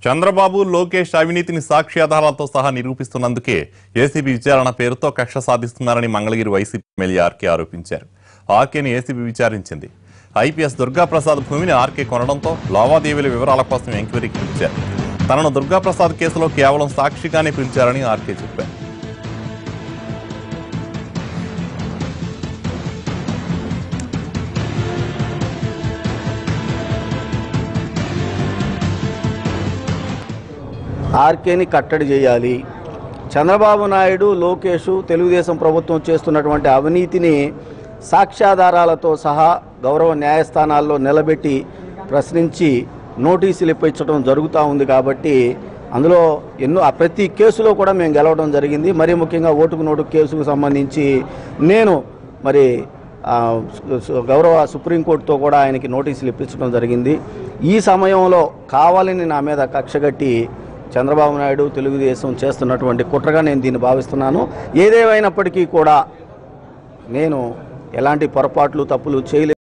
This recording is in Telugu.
చంద్రబాబు లోకేష్ అవినీతిని సాక్ష్యాధారాలతో సహా నిరూపిస్తున్నందుకే ఏసీబీ విచారణ పేరుతో కక్ష సాధిస్తున్నారని మంగళగిరి వైసీపీ ఎమ్మెల్యే ఆర్కే ఆరోపించారు. ఆర్కేని ఏసీబీ విచారించింది. ఐపీఎస్ దుర్గాప్రసాద్ భూమిని ఆర్కే కొనడంతో లావాదేవీల వివరాల కోసం ఎంక్వైరీకి పిలిచారు. తనను దుర్గాప్రసాద్ కేసులో కేవలం సాక్షిగానే పిలిచారని ఆర్కే చెప్పారు. ఆర్కేని కట్టడి చేయాలి. చంద్రబాబు నాయుడు, లోకేష్, తెలుగుదేశం ప్రభుత్వం చేస్తున్నటువంటి అవినీతిని సాక్ష్యాధారాలతో సహా గౌరవ న్యాయస్థానాల్లో నిలబెట్టి ప్రశ్నించి నోటీసులు ఇప్పించడం జరుగుతూ ఉంది. కాబట్టి అందులో ప్రతి కేసులో కూడా మేము గెలవడం జరిగింది. మరీ ముఖ్యంగా ఓటుకు నోటు కేసుకు సంబంధించి నేను గౌరవ సుప్రీంకోర్టుతో కూడా ఆయనకి నోటీసులు ఇప్పించడం జరిగింది. ఈ సమయంలో కావాలని నా మీద కక్షగట్టి చంద్రబాబు నాయుడు, తెలుగుదేశం చేస్తున్నటువంటి కుట్రగా నేను దీన్ని భావిస్తున్నాను. ఏదేమైనప్పటికీ కూడా నేను ఎలాంటి పొరపాట్లు, తప్పులు చేయలేదు.